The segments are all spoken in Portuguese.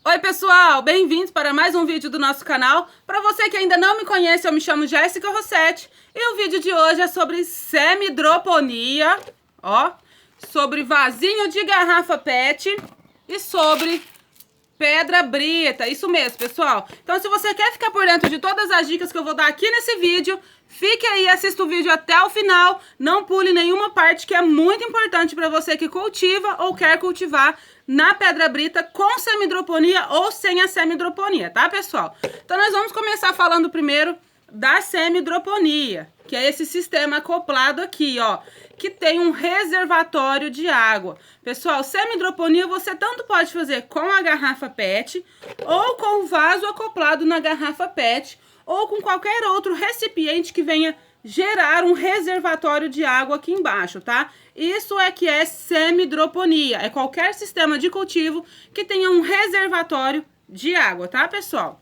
Oi pessoal, bem-vindos para mais um vídeo do nosso canal. Para você que ainda não me conhece, eu me chamo Jéssica Rossetti e o vídeo de hoje é sobre semidroponia, ó, sobre vasinho de garrafa PET e sobre pedra brita, isso mesmo, pessoal. Então, se você quer ficar por dentro de todas as dicas que eu vou dar aqui nesse vídeo, fique aí e assista o vídeo até o final. Não pule nenhuma parte que é muito importante para você que cultiva ou quer cultivar na pedra brita com semidroponia ou sem a semidroponia, tá, pessoal? Então, nós vamos começar falando primeiro da semidroponia, que é esse sistema acoplado aqui, ó, que tem um reservatório de água. Pessoal, semidroponia você tanto pode fazer com a garrafa PET, ou com o vaso acoplado na garrafa PET, ou com qualquer outro recipiente que venha gerar um reservatório de água aqui embaixo, tá? Isso é que é semidroponia, é qualquer sistema de cultivo que tenha um reservatório de água, tá, pessoal?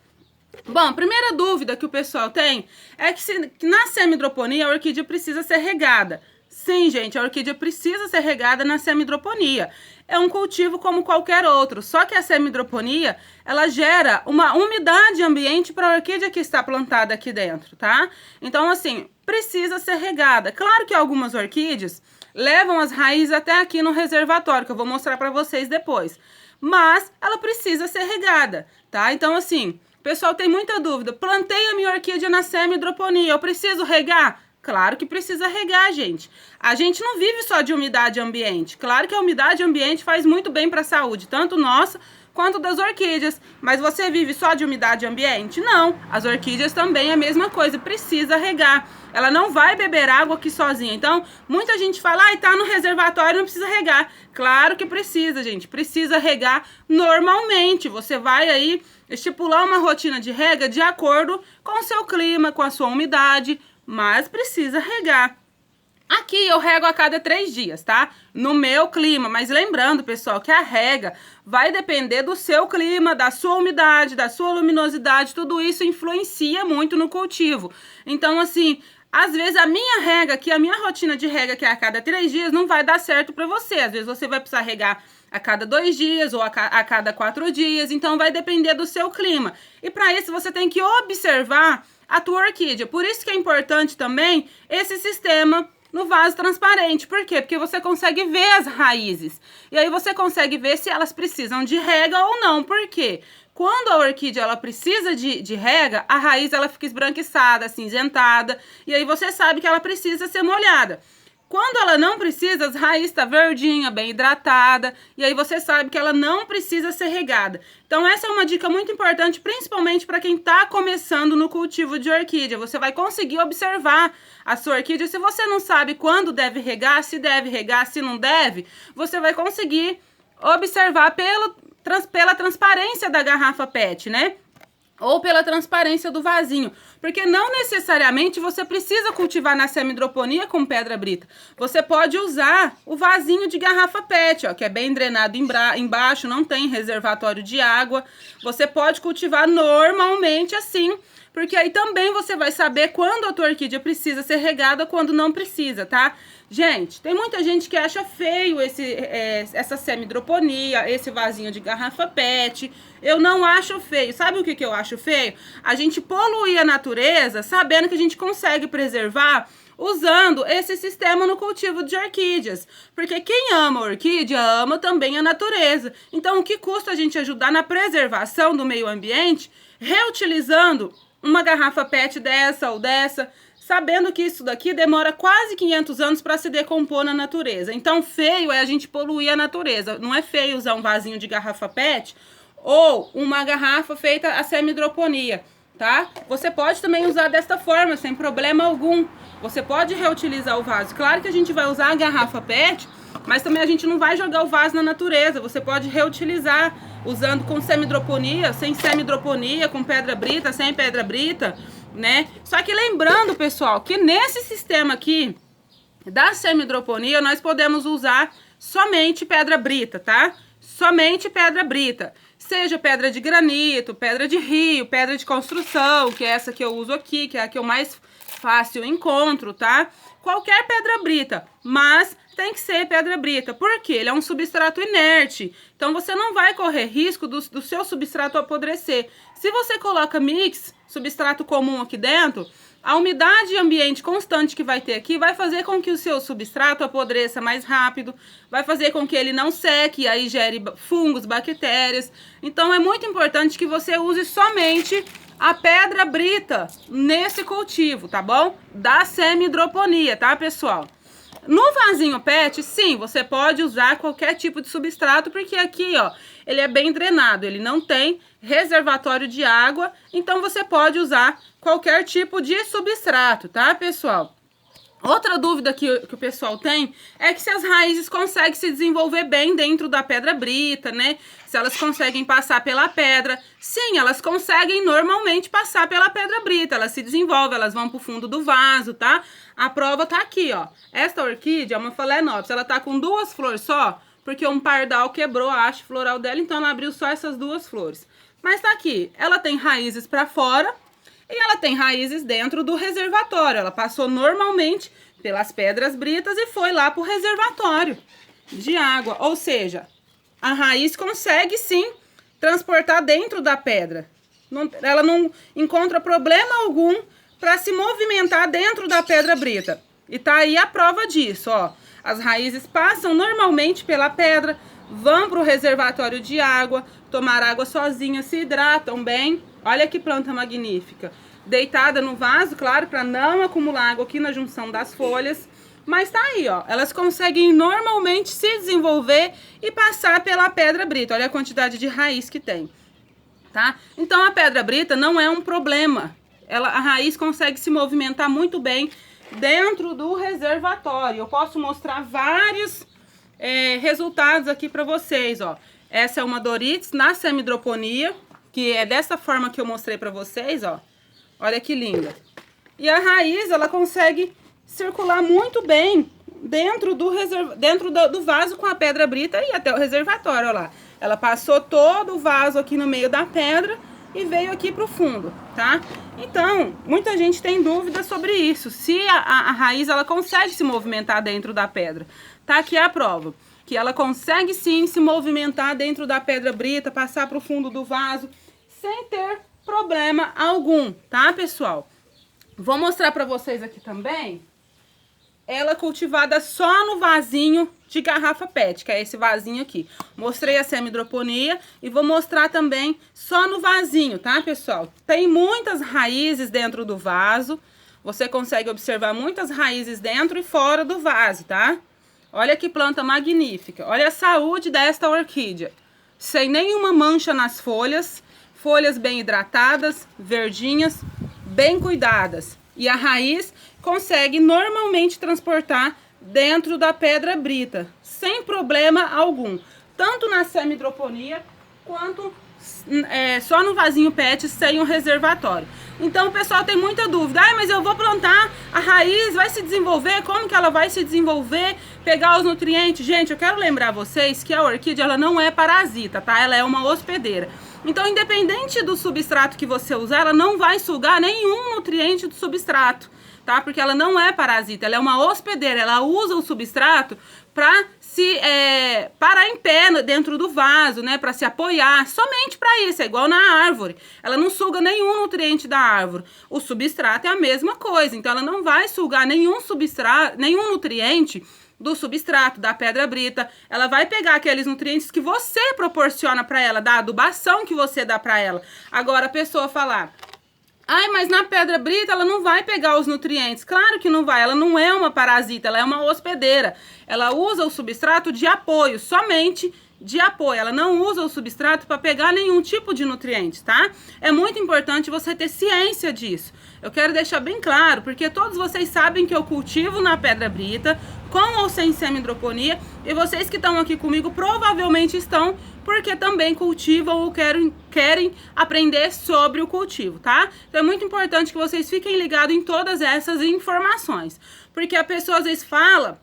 Bom, a primeira dúvida que o pessoal tem é que na semidroponia a orquídea precisa ser regada. Sim, gente, a orquídea precisa ser regada na semidroponia. É um cultivo como qualquer outro, só que a semidroponia, ela gera uma umidade ambiente para a orquídea que está plantada aqui dentro, tá? Então, assim, precisa ser regada. Claro que algumas orquídeas levam as raízes até aqui no reservatório, que eu vou mostrar para vocês depois. Mas ela precisa ser regada, tá? Então, assim, o pessoal tem muita dúvida. Plantei a minha orquídea na semidroponia, eu preciso regar? Claro que precisa regar, gente. A gente não vive só de umidade ambiente. Claro que a umidade ambiente faz muito bem para a saúde, tanto nossa quanto das orquídeas. Mas você vive só de umidade ambiente? Não. As orquídeas também é a mesma coisa, precisa regar. Ela não vai beber água aqui sozinha. Então, muita gente fala, ai, tá no reservatório, não precisa regar. Claro que precisa, gente. Precisa regar normalmente. Você vai aí estipular uma rotina de rega de acordo com o seu clima, com a sua umidade, mas precisa regar. Aqui eu rego a cada 3 dias, tá? No meu clima, mas lembrando, pessoal, que a rega vai depender do seu clima, da sua umidade, da sua luminosidade, tudo isso influencia muito no cultivo. Então, assim, às vezes a minha rega aqui, a minha rotina de rega que é a cada 3 dias, não vai dar certo pra você. Às vezes você vai precisar regar a cada 2 dias ou a cada 4 dias, então vai depender do seu clima. E para isso você tem que observar a tua orquídea. Por isso que é importante também esse sistema no vaso transparente. Por quê? Porque você consegue ver as raízes. E aí você consegue ver se elas precisam de rega ou não. Por quê? Quando a orquídea ela precisa de rega, a raiz ela fica esbranquiçada, acinzentada. E aí você sabe que ela precisa ser molhada. Quando ela não precisa, as raízes estão verdinha, bem hidratada, e aí você sabe que ela não precisa ser regada. Então essa é uma dica muito importante, principalmente para quem está começando no cultivo de orquídea. Você vai conseguir observar a sua orquídea. Se você não sabe quando deve regar, se não deve, você vai conseguir observar pela transparência da garrafa PET, né? Ou pela transparência do vasinho, porque não necessariamente você precisa cultivar na semidroponia com pedra brita. Você pode usar o vasinho de garrafa PET, ó, que é bem drenado embaixo, não tem reservatório de água. Você pode cultivar normalmente assim, porque aí também você vai saber quando a tua orquídea precisa ser regada, quando não precisa, tá? Gente, tem muita gente que acha feio essa semidroponia, esse vasinho de garrafa PET. Eu não acho feio. Sabe o que eu acho feio? A gente poluir a natureza sabendo que a gente consegue preservar usando esse sistema no cultivo de orquídeas. Porque quem ama a orquídea ama também a natureza. Então, o que custa a gente ajudar na preservação do meio ambiente reutilizando uma garrafa PET dessa ou dessa, sabendo que isso daqui demora quase 500 anos para se decompor na natureza. Então, feio é a gente poluir a natureza. Não é feio usar um vasinho de garrafa PET ou uma garrafa feita a semidroponia, tá? Você pode também usar desta forma, sem problema algum. Você pode reutilizar o vaso. Claro que a gente vai usar a garrafa PET, mas também a gente não vai jogar o vaso na natureza. Você pode reutilizar usando com semidroponia, sem semidroponia, com pedra brita, sem pedra brita, né? Só que lembrando, pessoal, que nesse sistema aqui da semidroponia nós podemos usar somente pedra brita, tá? Somente pedra brita. Seja pedra de granito, pedra de rio, pedra de construção, que é essa que eu uso aqui, que é a que eu mais fácil encontro, tá? qualquer pedra brita, mas tem que ser pedra brita. Por quê? Ele é um substrato inerte, então você não vai correr risco do seu substrato apodrecer. Se você coloca mix, substrato comum aqui dentro, a umidade ambiente constante que vai ter aqui vai fazer com que o seu substrato apodreça mais rápido, vai fazer com que ele não seque e aí gere fungos, bactérias. Então é muito importante que você use somente a pedra brita nesse cultivo, tá bom? Da semi-hidroponia, tá, pessoal? No vasinho PET, sim, você pode usar qualquer tipo de substrato, porque aqui, ó, ele é bem drenado, ele não tem reservatório de água, então você pode usar qualquer tipo de substrato, tá, pessoal? Outra dúvida que o pessoal tem é que se as raízes conseguem se desenvolver bem dentro da pedra brita, né? Se elas conseguem passar pela pedra. Sim, elas conseguem normalmente passar pela pedra brita. Elas se desenvolvem, elas vão pro fundo do vaso, tá? A prova tá aqui, ó. Esta orquídea é uma phalaenopsis. Ela tá com 2 flores só, porque um pardal quebrou a haste floral dela, então ela abriu só essas 2 flores. Mas tá aqui, ela tem raízes pra fora, e ela tem raízes dentro do reservatório. Ela passou normalmente pelas pedras britas e foi lá para o reservatório de água. Ou seja, a raiz consegue sim transportar dentro da pedra. Ela não encontra problema algum para se movimentar dentro da pedra brita. E tá aí a prova disso, ó. As raízes passam normalmente pela pedra, vão para o reservatório de água, tomar água sozinhas, se hidratam bem. Olha que planta magnífica. Deitada no vaso, claro, para não acumular água aqui na junção das folhas. Mas tá aí, ó. Elas conseguem normalmente se desenvolver e passar pela pedra brita. Olha a quantidade de raiz que tem, tá? Então a pedra brita não é um problema. A raiz consegue se movimentar muito bem dentro do reservatório. Eu posso mostrar vários resultados aqui para vocês, ó. Essa é uma Dorites na semi-hidroponia, que é dessa forma que eu mostrei para vocês, ó. Olha que linda. E a raiz, ela consegue circular muito bem dentro do vaso com a pedra brita e até o reservatório, ó lá. Ela passou todo o vaso aqui no meio da pedra e veio aqui pro fundo, tá? Então, muita gente tem dúvida sobre isso. Se a raiz, ela consegue se movimentar dentro da pedra. Tá aqui a prova. Que ela consegue sim se movimentar dentro da pedra brita, passar pro fundo do vaso, sem ter problema algum, tá, pessoal? Vou mostrar pra vocês aqui também ela cultivada só no vasinho de garrafa PET, que é esse vasinho aqui. Mostrei a semi-hidroponia e vou mostrar também só no vasinho, tá, pessoal? Tem muitas raízes dentro do vaso, você consegue observar muitas raízes dentro e fora do vaso, tá? Olha que planta magnífica, olha a saúde desta orquídea. Sem nenhuma mancha nas folhas, folhas bem hidratadas, verdinhas, bem cuidadas. E a raiz consegue normalmente transportar dentro da pedra brita, sem problema algum. Tanto na semi-hidroponia, quanto só no vasinho PET, sem um reservatório. Então o pessoal tem muita dúvida. Ah, mas eu vou plantar, a raiz vai se desenvolver? Como que ela vai se desenvolver? Pegar os nutrientes? Gente, eu quero lembrar vocês que a orquídea, ela não é parasita, tá? Ela é uma hospedeira. Então, independente do substrato que você usar, ela não vai sugar nenhum nutriente do substrato, tá? Porque ela não é parasita, ela é uma hospedeira, ela usa o substrato para se parar em pé dentro do vaso, né? Para se apoiar, somente para isso, é igual na árvore. Ela não suga nenhum nutriente da árvore. O substrato é a mesma coisa, então ela não vai sugar nenhum substrato, nenhum nutriente do substrato, da pedra brita. Ela vai pegar aqueles nutrientes que você proporciona para ela, da adubação que você dá para ela. Agora a pessoa falar: ai, mas na pedra brita ela não vai pegar os nutrientes. Claro que não vai, ela não é uma parasita, ela é uma hospedeira. Ela usa o substrato de apoio, somente de apoio. Ela não usa o substrato para pegar nenhum tipo de nutrientes, tá? É muito importante você ter ciência disso. Eu quero deixar bem claro, porque todos vocês sabem que eu cultivo na pedra brita, com ou sem semi-hidroponia, e vocês que estão aqui comigo provavelmente estão porque também cultivam ou querem aprender sobre o cultivo, tá? Então é muito importante que vocês fiquem ligados em todas essas informações, porque a pessoa às vezes fala: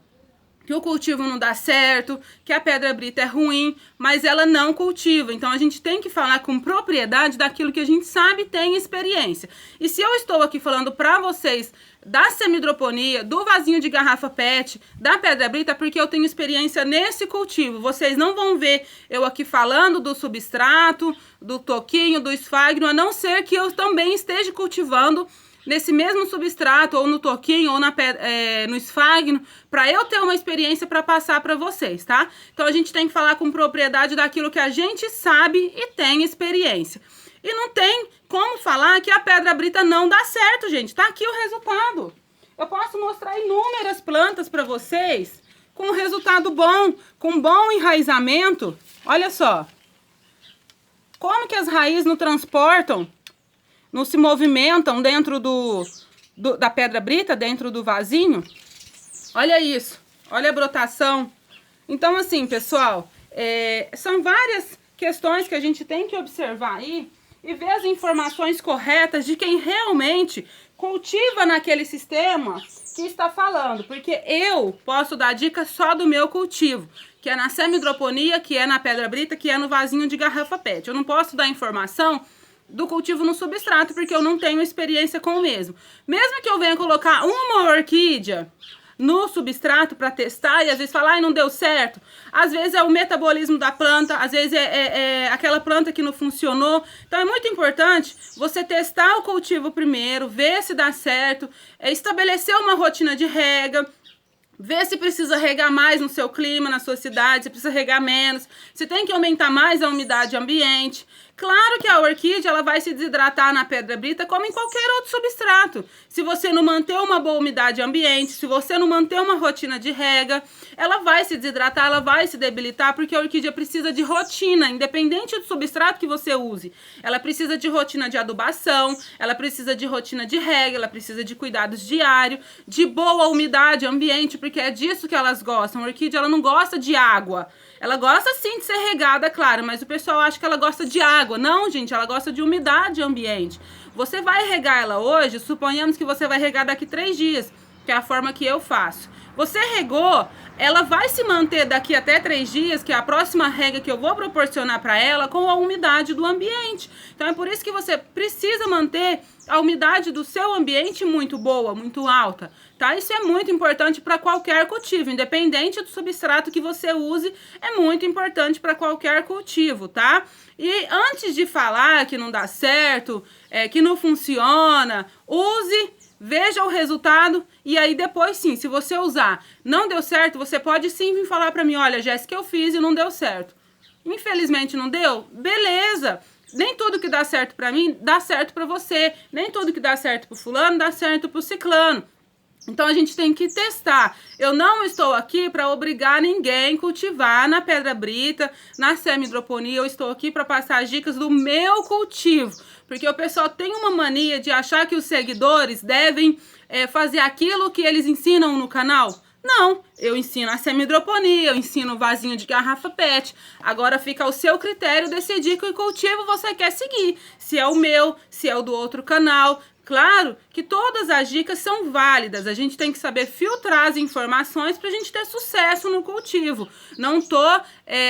que o cultivo não dá certo, que a pedra brita é ruim, mas ela não cultiva. Então a gente tem que falar com propriedade daquilo que a gente sabe e tem experiência. E se eu estou aqui falando para vocês da semidroponia, do vasinho de garrafa PET, da pedra brita, porque eu tenho experiência nesse cultivo. Vocês não vão ver eu aqui falando do substrato, do toquinho, do esfagno, a não ser que eu também esteja cultivando nesse mesmo substrato, ou no toquinho, ou no esfagno, para eu ter uma experiência para passar para vocês, tá? Então a gente tem que falar com propriedade daquilo que a gente sabe e tem experiência. E não tem como falar que a pedra brita não dá certo, gente. Tá aqui o resultado. Eu posso mostrar inúmeras plantas para vocês com resultado bom, com bom enraizamento. Olha só. Como que as raízes não transportam, não se movimentam dentro da pedra brita, dentro do vasinho. Olha isso, olha a brotação. Então assim, pessoal, são várias questões que a gente tem que observar aí e ver as informações corretas de quem realmente cultiva naquele sistema que está falando. Porque eu posso dar dica só do meu cultivo, que é na semidroponia, que é na pedra brita, que é no vasinho de garrafa PET. Eu não posso dar informação do cultivo no substrato, porque eu não tenho experiência com o mesmo. Mesmo que eu venha colocar uma orquídea no substrato para testar e às vezes falar, ai, não deu certo. Às vezes é o metabolismo da planta, às vezes é aquela planta que não funcionou. Então é muito importante você testar o cultivo primeiro, ver se dá certo, estabelecer uma rotina de rega, ver se precisa regar mais no seu clima, na sua cidade, se precisa regar menos, se tem que aumentar mais a umidade ambiente. Claro que a orquídea ela vai se desidratar na pedra brita como em qualquer outro substrato. Se você não manter uma boa umidade ambiente, se você não manter uma rotina de rega, ela vai se desidratar, ela vai se debilitar, porque a orquídea precisa de rotina, independente do substrato que você use. Ela precisa de rotina de adubação, ela precisa de rotina de rega, ela precisa de cuidados diários, de boa umidade ambiente, porque é disso que elas gostam. A orquídea ela não gosta de água. Ela gosta sim de ser regada, claro, mas o pessoal acha que ela gosta de água. Não, gente, ela gosta de umidade ambiente. Você vai regar ela hoje, suponhamos que você vai regar daqui 3 dias, que é a forma que eu faço. Você regou, ela vai se manter daqui até 3 dias, que é a próxima rega que eu vou proporcionar para ela, com a umidade do ambiente. Então é por isso que você precisa manter a umidade do seu ambiente muito boa, muito alta, tá? Isso é muito importante para qualquer cultivo, independente do substrato que você use, é muito importante para qualquer cultivo, tá? E antes de falar que não dá certo, que não funciona, use, veja o resultado e aí depois sim, se você usar, não deu certo, você pode sim vir falar para mim, olha, Jéssica, eu fiz e não deu certo. Infelizmente não deu? Beleza! Nem tudo que dá certo pra mim, dá certo pra você. Nem tudo que dá certo pro fulano, dá certo pro ciclano. Então a gente tem que testar. Eu não estou aqui para obrigar ninguém a cultivar na pedra brita, na semidroponia. Eu estou aqui para passar as dicas do meu cultivo. Porque o pessoal tem uma mania de achar que os seguidores devem fazer aquilo que eles ensinam no canal. Não, eu ensino a semidroponia, eu ensino o vasinho de garrafa PET. Agora fica ao seu critério decidir que cultivo você quer seguir. Se é o meu, se é o do outro canal. Claro que todas as dicas são válidas. A gente tem que saber filtrar as informações para a gente ter sucesso no cultivo. Não tô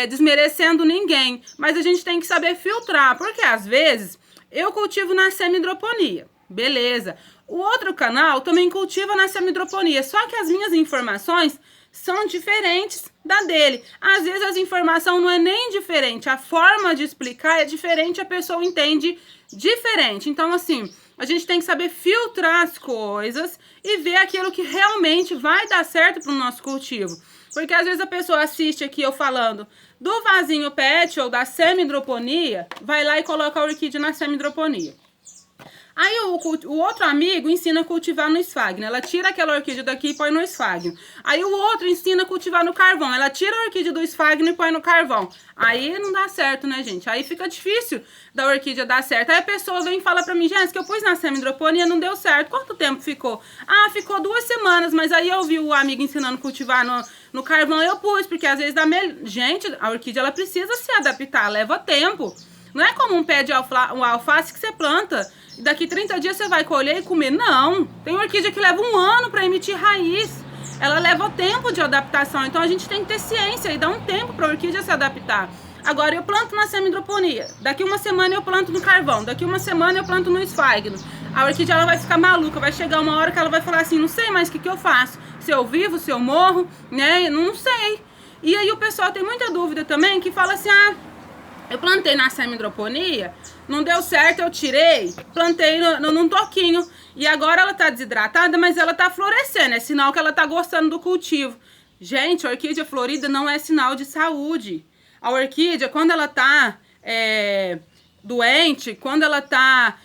desmerecendo ninguém, mas a gente tem que saber filtrar. Porque às vezes eu cultivo na semidroponia. Beleza. O outro canal também cultiva na semidroponia, só que as minhas informações são diferentes da dele. Às vezes as informações não é nem diferente, a forma de explicar é diferente, a pessoa entende diferente. Então assim, a gente tem que saber filtrar as coisas e ver aquilo que realmente vai dar certo para o nosso cultivo. Porque às vezes a pessoa assiste aqui eu falando do vasinho PET ou da semidroponia, vai lá e coloca a orquídea na semidroponia. Aí o outro amigo ensina a cultivar no esfagno. Ela tira aquela orquídea daqui e põe no esfagno. Aí o outro ensina a cultivar no carvão. Ela tira a orquídea do esfagno e põe no carvão. Aí não dá certo, né, gente? Aí fica difícil da orquídea dar certo. Aí a pessoa vem e fala pra mim, Jéssica, eu pus na semidroponia e não deu certo. Quanto tempo ficou? Ah, ficou 2 semanas, mas aí eu vi o amigo ensinando a cultivar no carvão, eu pus, porque às vezes dá melhor. Gente, a orquídea ela precisa se adaptar, leva tempo. Não é como um pé de alface que você planta e daqui 30 dias você vai colher e comer. Não, tem orquídea que leva 1 ano para emitir raiz. ela leva tempo de adaptação, então a gente tem que ter ciência e dar um tempo para a orquídea se adaptar. Agora eu planto na semi-hidroponia, daqui uma semana eu planto no carvão, daqui uma semana eu planto no esfagno. A orquídea ela vai ficar maluca, vai chegar uma hora que ela vai falar assim, não sei mais o que eu faço, se eu vivo, se eu morro, né, não sei. E aí o pessoal tem muita dúvida também, que fala assim, eu plantei na semi-hidroponia, não deu certo, eu tirei, plantei num toquinho, e agora ela tá desidratada, mas ela tá florescendo, é sinal que ela tá gostando do cultivo. Gente, a orquídea florida não é sinal de saúde. A orquídea, quando ela tá doente, quando ela tá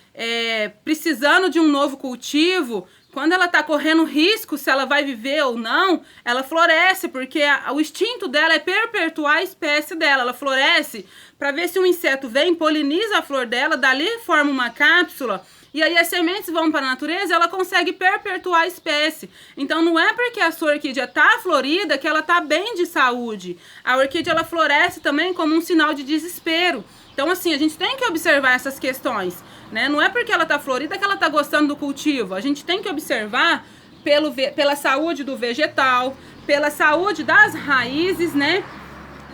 precisando de um novo cultivo, quando ela tá correndo risco se ela vai viver ou não, ela floresce, porque o instinto dela é perpetuar a espécie dela. Ela floresce para ver se um inseto vem, poliniza a flor dela, dali forma uma cápsula, e aí as sementes vão para a natureza, ela consegue perpetuar a espécie. Então não é porque a sua orquídea tá florida que ela tá bem de saúde. A orquídea ela floresce também como um sinal de desespero. Então assim, a gente tem que observar essas questões, né? Não é porque ela tá florida que ela tá gostando do cultivo. A gente tem que observar pela saúde do vegetal, pela saúde das raízes, né?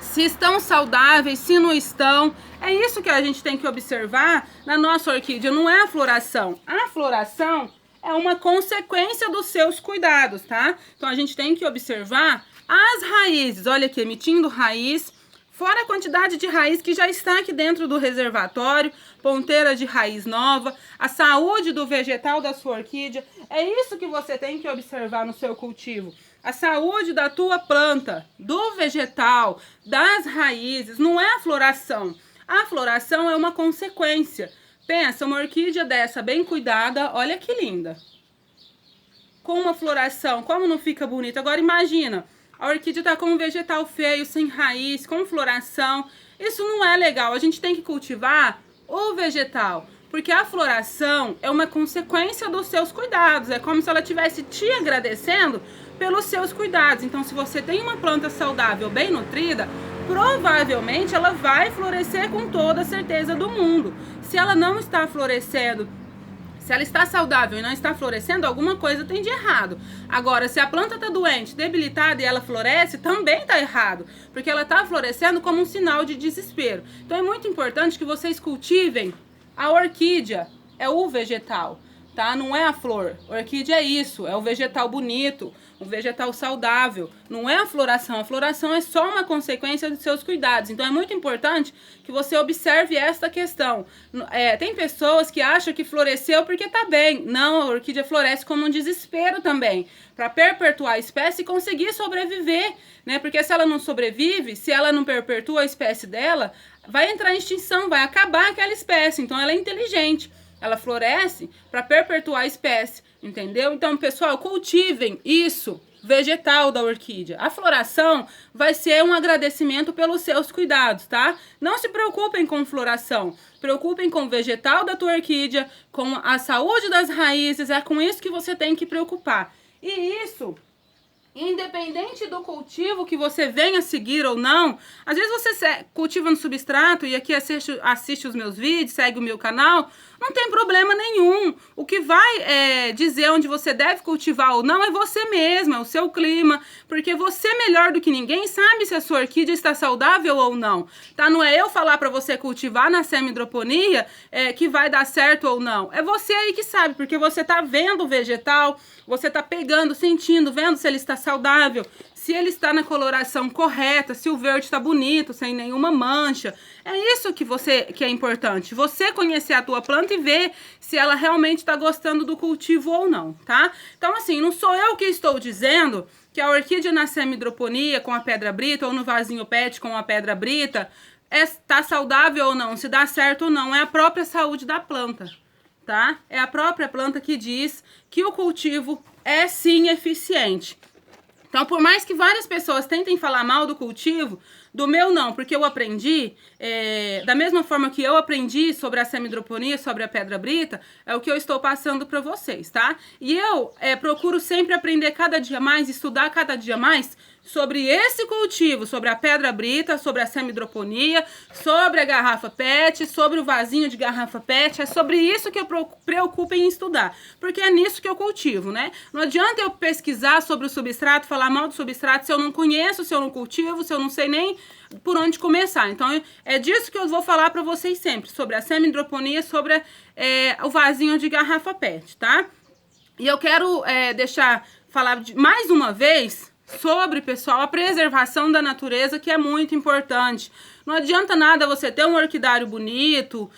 Se estão saudáveis, se não estão. É isso que a gente tem que observar na nossa orquídea, não é a floração. A floração é uma consequência dos seus cuidados, tá? Então a gente tem que observar as raízes. Olha aqui, emitindo raiz, fora a quantidade de raiz que já está aqui dentro do reservatório, ponteira de raiz nova, a saúde do vegetal da sua orquídea. É isso que você tem que observar no seu cultivo. A saúde da tua planta, do vegetal, das raízes, não é a floração. A floração é uma consequência. Pensa, uma orquídea dessa bem cuidada, olha que linda. Com uma floração, como não fica bonita? Agora imagina, a orquídea tá com um vegetal feio, sem raiz, com floração. Isso não é legal, a gente tem que cultivar o vegetal. Porque a floração é uma consequência dos seus cuidados. É como se ela estivesse te agradecendo pelos seus cuidados. Então, se você tem uma planta saudável, bem nutrida, provavelmente ela vai florescer com toda a certeza do mundo. Se ela não está florescendo, se ela está saudável e não está florescendo, alguma coisa tem de errado. Agora, se a planta está doente, debilitada e ela floresce, também está errado. Porque ela está florescendo como um sinal de desespero. Então, é muito importante que vocês cultivem a orquídea, é o vegetal, tá? Não é a flor. Orquídea é isso, é o vegetal bonito, o vegetal saudável. Não é a floração. A floração é só uma consequência dos seus cuidados. Então é muito importante que você observe esta questão. Tem pessoas que acham que floresceu porque tá bem. Não, a orquídea floresce como um desespero também, para perpetuar a espécie e conseguir sobreviver, né? Porque se ela não sobrevive, se ela não perpetua a espécie dela, vai entrar em extinção, vai acabar aquela espécie. Então ela é inteligente. Ela floresce para perpetuar a espécie, entendeu? Então, pessoal, cultivem isso, vegetal da orquídea. A floração vai ser um agradecimento pelos seus cuidados, tá? Não se preocupem com floração, preocupem com o vegetal da tua orquídea, com a saúde das raízes, é com isso que você tem que preocupar. E isso, independente do cultivo que você venha seguir ou não, às vezes você cultiva no substrato e aqui assiste os meus vídeos, segue o meu canal, não tem problema nenhum. O que vai dizer onde você deve cultivar ou não é você mesmo, é o seu clima, porque você melhor do que ninguém sabe se a sua orquídea está saudável ou não, tá? Não é eu falar para você cultivar na semi-hidroponia que vai dar certo ou não, é você aí que sabe, porque você tá vendo o vegetal, você tá pegando, sentindo, vendo se ele está saudável, se ele está na coloração correta, se o verde está bonito, sem nenhuma mancha. É isso que é importante. Você conhecer a tua planta e ver se ela realmente está gostando do cultivo ou não, tá? Então, assim, não sou eu que estou dizendo que a orquídea na semi-hidroponia com a pedra brita ou no vasinho pet com a pedra brita está saudável ou não, se dá certo ou não. É a própria saúde da planta, tá? É a própria planta que diz que o cultivo é sim eficiente. Então, por mais que várias pessoas tentem falar mal do cultivo, do meu não, porque eu aprendi, da mesma forma que eu aprendi sobre a semi-hidroponia, sobre a pedra brita, é o que eu estou passando para vocês, tá? E eu procuro sempre aprender cada dia mais, estudar cada dia mais, sobre esse cultivo, sobre a pedra brita, sobre a semidroponia, sobre a garrafa PET, sobre o vasinho de garrafa PET. É sobre isso que eu preocupo em estudar, porque é nisso que eu cultivo, né? Não adianta eu pesquisar sobre o substrato, falar mal do substrato se eu não conheço, se eu não cultivo, se eu não sei nem por onde começar. Então é disso que eu vou falar para vocês sempre, sobre a semidroponia, sobre o vasinho de garrafa PET, tá? E eu quero falar mais uma vez sobre, pessoal, a preservação da natureza, que é muito importante. Não adianta nada você ter um orquidário bonito,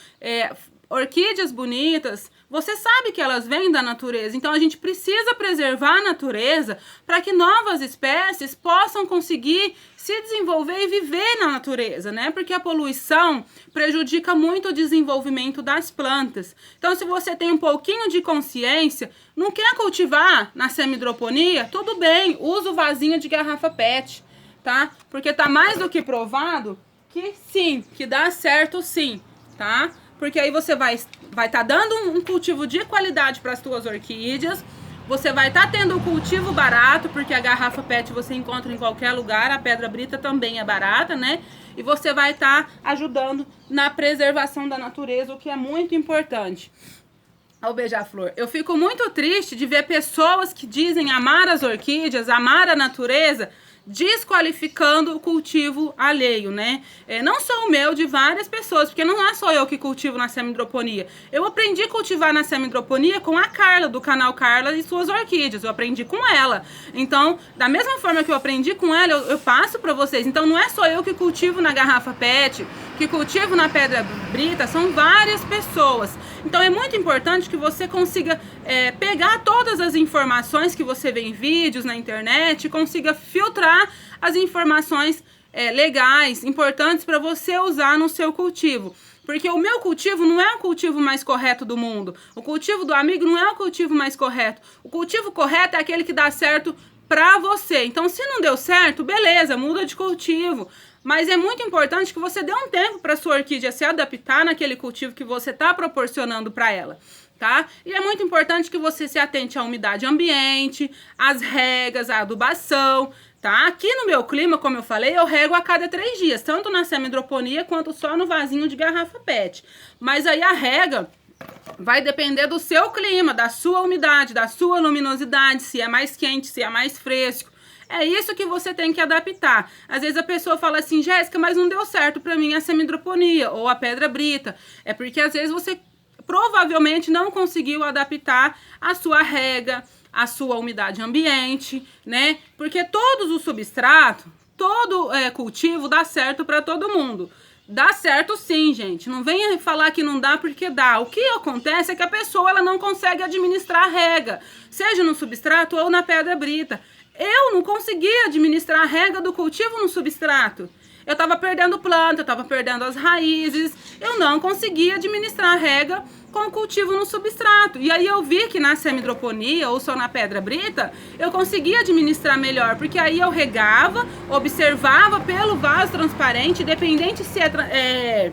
orquídeas bonitas, você sabe que elas vêm da natureza, então a gente precisa preservar a natureza para que novas espécies possam conseguir se desenvolver e viver na natureza, né? Porque a poluição prejudica muito o desenvolvimento das plantas. Então, se você tem um pouquinho de consciência, não quer cultivar na semidroponia, tudo bem, usa o vasinho de garrafa PET, tá? Porque tá mais do que provado que sim, que dá certo sim, tá? Porque aí você vai tá dando um cultivo de qualidade para as tuas orquídeas. Você vai estar tendo o cultivo barato, porque a garrafa PET você encontra em qualquer lugar, a pedra brita também é barata, né? E você vai estar ajudando na preservação da natureza, o que é muito importante. Ao beija-flor, eu fico muito triste de ver pessoas que dizem amar as orquídeas, amar a natureza, desqualificando o cultivo alheio, né? Não só o meu, de várias pessoas, porque não é só eu que cultivo na semidroponia. Eu aprendi a cultivar na semidroponia com a Carla, do canal Carla e suas orquídeas. Eu aprendi com ela. Então, da mesma forma que eu aprendi com ela, eu passo para vocês. Então, não é só eu que cultivo na garrafa PET, que cultivo na pedra brita, são várias pessoas. Então, é muito importante que você consiga pegar todas as informações que você vê em vídeos, na internet, consiga filtrar as informações legais, importantes para você usar no seu cultivo. Porque o meu cultivo não é o cultivo mais correto do mundo. O cultivo do amigo não é o cultivo mais correto. O cultivo correto é aquele que dá certo para você. Então, se não deu certo, beleza, muda de cultivo. Mas é muito importante que você dê um tempo para sua orquídea se adaptar naquele cultivo que você está proporcionando para ela, tá? E é muito importante que você se atente à umidade ambiente, às regas, à adubação, tá? Aqui no meu clima, como eu falei, eu rego a cada 3 dias, tanto na semidroponia quanto só no vasinho de garrafa PET. Mas aí a rega vai depender do seu clima, da sua umidade, da sua luminosidade, se é mais quente, se é mais fresco. É isso que você tem que adaptar. Às vezes a pessoa fala assim, Jéssica, mas não deu certo pra mim a semidroponia ou a pedra brita. É porque às vezes você provavelmente não conseguiu adaptar a sua rega, a sua umidade ambiente, né? Porque todos os substratos, todo cultivo dá certo para todo mundo. Dá certo sim, gente. Não venha falar que não dá porque dá. O que acontece é que a pessoa ela não consegue administrar a rega, seja no substrato ou na pedra brita. Eu não conseguia administrar a rega do cultivo no substrato. Eu estava perdendo planta, eu estava perdendo as raízes. Eu não conseguia administrar a rega com o cultivo no substrato. E aí eu vi que na semidroponia ou só na pedra brita, eu conseguia administrar melhor. Porque aí eu regava, observava pelo vaso transparente, independente se é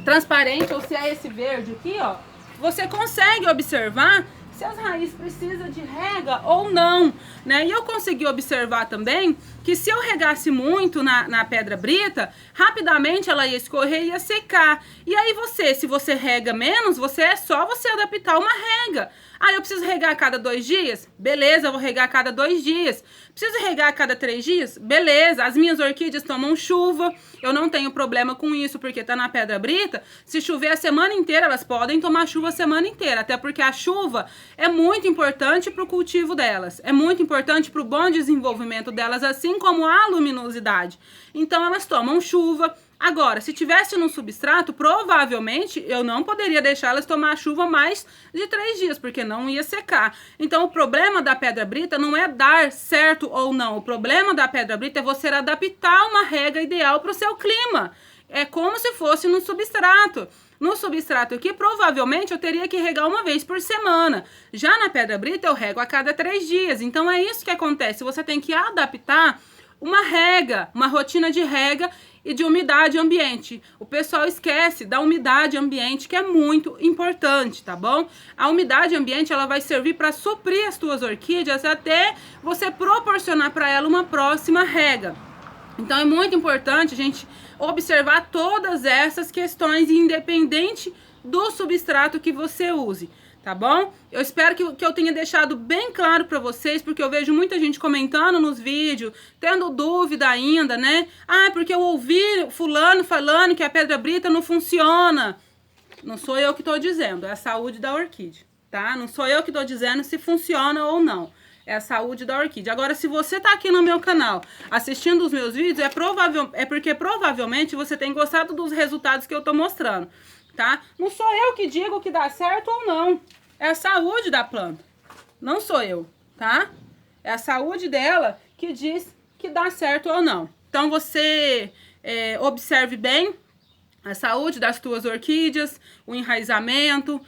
transparente ou se é esse verde aqui, ó. Você consegue observar se as raízes precisam de rega ou não, né? E eu consegui observar também que se eu regasse muito na pedra brita, rapidamente ela ia escorrer e ia secar. E aí se você rega menos, é só você adaptar uma rega. Ah, eu preciso regar a cada 2 dias? Beleza, eu vou regar a cada 2 dias. Preciso regar a cada 3 dias? Beleza, as minhas orquídeas tomam chuva, eu não tenho problema com isso, porque tá na pedra brita. Se chover a semana inteira, elas podem tomar chuva a semana inteira, até porque a chuva é muito importante para o cultivo delas, é muito importante para o bom desenvolvimento delas, assim como a luminosidade. Então elas tomam chuva. Agora, se tivesse no substrato, provavelmente eu não poderia deixar elas tomar chuva mais de 3 dias, porque não ia secar. Então, o problema da pedra brita não é dar certo ou não. O problema da pedra brita é você adaptar uma rega ideal para o seu clima. É como se fosse no substrato. No substrato aqui, provavelmente eu teria que regar uma vez por semana. Já na pedra brita, eu rego a cada 3 dias. Então, é isso que acontece. Você tem que adaptar uma rega, uma rotina de rega e de umidade ambiente. O pessoal esquece da umidade ambiente, que é muito importante, tá bom? A umidade ambiente, ela vai servir para suprir as tuas orquídeas até você proporcionar para ela uma próxima rega. Então é muito importante a gente observar todas essas questões, independente do substrato que você use, tá bom? Eu espero que eu tenha deixado bem claro para vocês, porque eu vejo muita gente comentando nos vídeos, tendo dúvida ainda, né? Ah, porque eu ouvi fulano falando que a pedra brita não funciona. Não sou eu que estou dizendo, é a saúde da orquídea, tá? Não sou eu que estou dizendo se funciona ou não. É a saúde da orquídea. Agora, se você tá aqui no meu canal assistindo os meus vídeos, é porque provavelmente você tem gostado dos resultados que eu tô mostrando, tá? Não sou eu que digo que dá certo ou não. É a saúde da planta. Não sou eu, tá? É a saúde dela que diz que dá certo ou não. Então, você observe bem a saúde das tuas orquídeas, o enraizamento,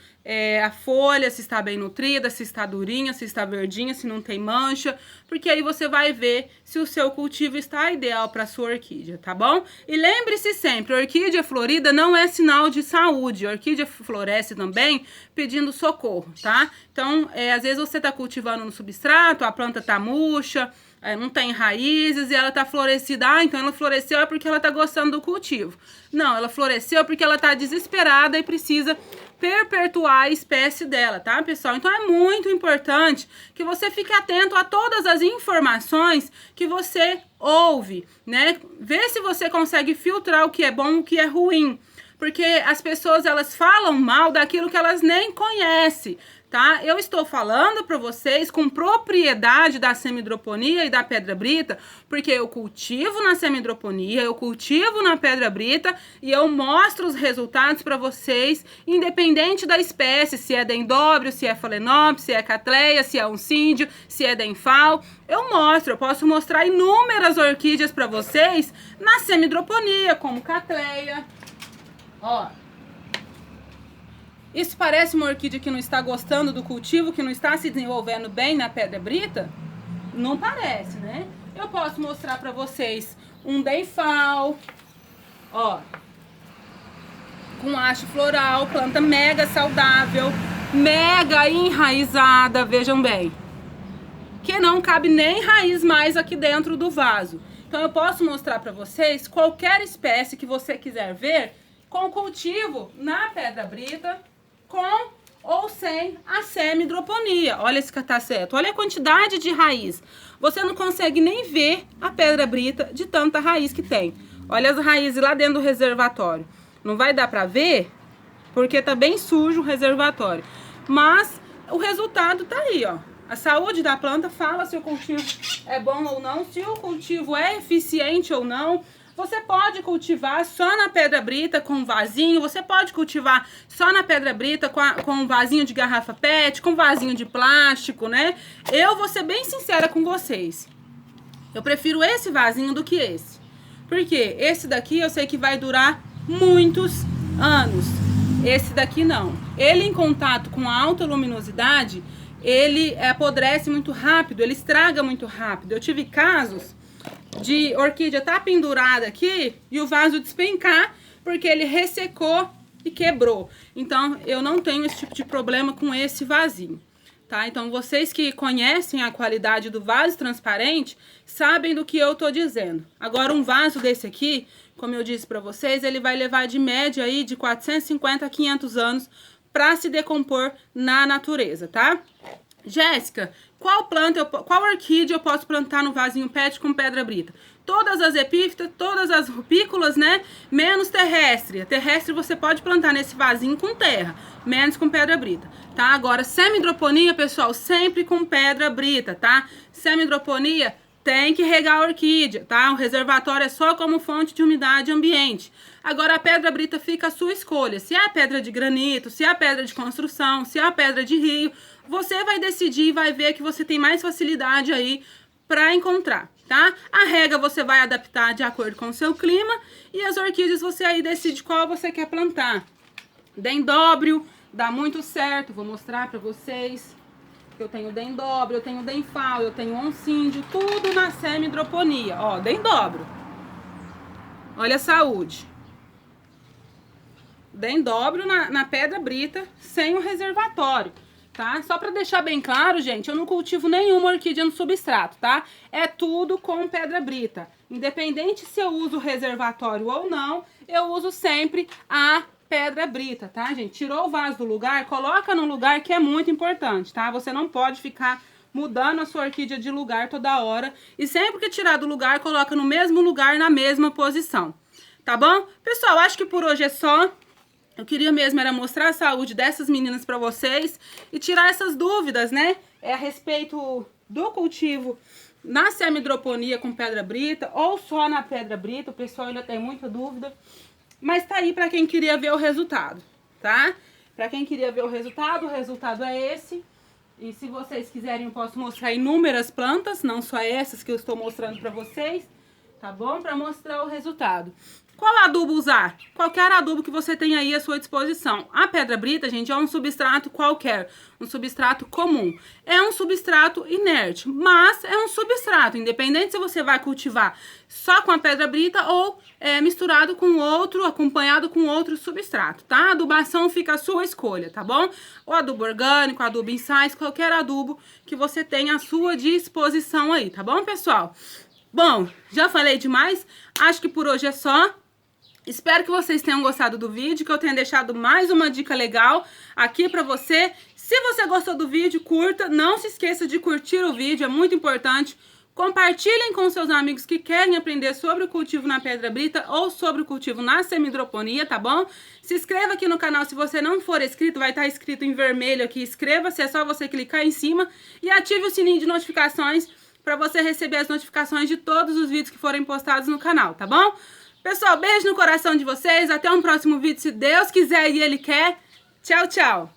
a folha, se está bem nutrida, se está durinha, se está verdinha, se não tem mancha, porque aí você vai ver se o seu cultivo está ideal para a sua orquídea, tá bom? E lembre-se sempre, orquídea florida não é sinal de saúde, a orquídea floresce também pedindo socorro, tá? Então, às vezes você está cultivando no substrato, a planta tá murcha, não tem raízes e ela tá florescida. Ah, então ela floresceu é porque ela tá gostando do cultivo. Não, ela floresceu porque ela tá desesperada e precisa perpetuar a espécie dela, tá, pessoal? Então é muito importante que você fique atento a todas as informações que você ouve, né? Vê se você consegue filtrar o que é bom e o que é ruim. Porque as pessoas, elas falam mal daquilo que elas nem conhecem, tá? Eu estou falando para vocês com propriedade da semidroponia e da pedra brita, porque eu cultivo na semidroponia, eu cultivo na pedra brita e eu mostro os resultados para vocês, independente da espécie, se é dendróbio, se é phalaenopsis, se é cattleya, se é oncídio, se é denfal. Eu mostro, eu posso mostrar inúmeras orquídeas para vocês na semidroponia, como cattleya. Ó, isso parece uma orquídea que não está gostando do cultivo, que não está se desenvolvendo bem na pedra brita? Não parece, né? Eu posso mostrar para vocês um denfal, ó, com haste floral, planta mega saudável, mega enraizada, vejam bem, que não cabe nem raiz mais aqui dentro do vaso. Então eu posso mostrar para vocês qualquer espécie que você quiser ver com cultivo na pedra brita, com ou sem a semidroponia. Olha esse cataceto, olha a quantidade de raiz. Você não consegue nem ver a pedra brita de tanta raiz que tem. Olha as raízes lá dentro do reservatório. Não vai dar pra ver, porque tá bem sujo o reservatório. Mas o resultado tá aí, ó. A saúde da planta fala se o cultivo é bom ou não, se o cultivo é eficiente ou não. Você pode cultivar só na pedra brita com vasinho, você pode cultivar só na pedra brita com um vasinho de garrafa PET, com vasinho de plástico, né? Eu vou ser bem sincera com vocês. Eu prefiro esse vasinho do que esse. Porque esse daqui eu sei que vai durar muitos anos. Esse daqui não. Ele em contato com alta luminosidade, ele apodrece muito rápido, ele estraga muito rápido. Eu tive casos de orquídea tá pendurada aqui e o vaso despencar porque ele ressecou e quebrou. Então eu não tenho esse tipo de problema com esse vasinho, tá? Então vocês que conhecem a qualidade do vaso transparente sabem do que eu tô dizendo. Agora um vaso desse aqui, como eu disse para vocês, ele vai levar de média aí de 450 a 500 anos para se decompor na natureza, tá? Jéssica, qual orquídea eu posso plantar no vasinho PET com pedra brita? Todas as epífitas, todas as rupícolas, né? Menos terrestre. A terrestre você pode plantar nesse vasinho com terra, menos com pedra brita, tá? Agora, semidroponia, pessoal, sempre com pedra brita, tá? Semidroponia tem que regar a orquídea, tá? O reservatório é só como fonte de umidade ambiente. Agora, a pedra brita fica a sua escolha. Se é a pedra de granito, se é a pedra de construção, se é a pedra de rio, você vai decidir e vai ver que você tem mais facilidade aí para encontrar, tá? A rega você vai adaptar de acordo com o seu clima e as orquídeas você aí decide qual você quer plantar. Dendróbio, dá muito certo, vou mostrar para vocês. Eu tenho Dendobre, eu tenho Denfal, eu tenho Onsíndio, tudo na semi-hidroponia. Ó, Dendobro. Olha a saúde. Dendobro na pedra brita, sem o reservatório, tá? Só pra deixar bem claro, gente, eu não cultivo nenhuma orquídea no substrato, tá? É tudo com pedra brita. Independente se eu uso reservatório ou não, eu uso sempre a pedra brita, tá, gente? Tirou o vaso do lugar, coloca no lugar, que é muito importante, tá? Você não pode ficar mudando a sua orquídea de lugar toda hora. E sempre que tirar do lugar, coloca no mesmo lugar, na mesma posição, tá bom? Pessoal, acho que por hoje é só. Eu queria mesmo era mostrar a saúde dessas meninas pra vocês e tirar essas dúvidas, né? A respeito do cultivo na semi-hidroponia com pedra brita ou só na pedra brita. O pessoal ainda tem muita dúvida. Mas tá aí pra quem queria ver o resultado, tá? Pra quem queria ver o resultado é esse. E se vocês quiserem, eu posso mostrar inúmeras plantas, não só essas que eu estou mostrando pra vocês, tá bom? Pra mostrar o resultado. Qual adubo usar? Qualquer adubo que você tenha aí à sua disposição. A pedra brita, gente, é um substrato qualquer, um substrato comum. É um substrato inerte, mas é um substrato, independente se você vai cultivar só com a pedra brita ou misturado com outro, acompanhado com outro substrato, tá? A adubação fica à sua escolha, tá bom? O adubo orgânico, adubo em sais, qualquer adubo que você tenha à sua disposição aí, tá bom, pessoal? Bom, já falei demais, acho que por hoje é só. Espero que vocês tenham gostado do vídeo, que eu tenha deixado mais uma dica legal aqui pra você. Se você gostou do vídeo, curta. Não se esqueça de curtir o vídeo, é muito importante. Compartilhem com seus amigos que querem aprender sobre o cultivo na pedra brita ou sobre o cultivo na semi-hidroponia, tá bom? Se inscreva aqui no canal se você não for inscrito, vai estar escrito em vermelho aqui, inscreva-se, é só você clicar em cima e ative o sininho de notificações para você receber as notificações de todos os vídeos que forem postados no canal, tá bom? Pessoal, beijo no coração de vocês, até um próximo vídeo, se Deus quiser e Ele quer. Tchau, tchau!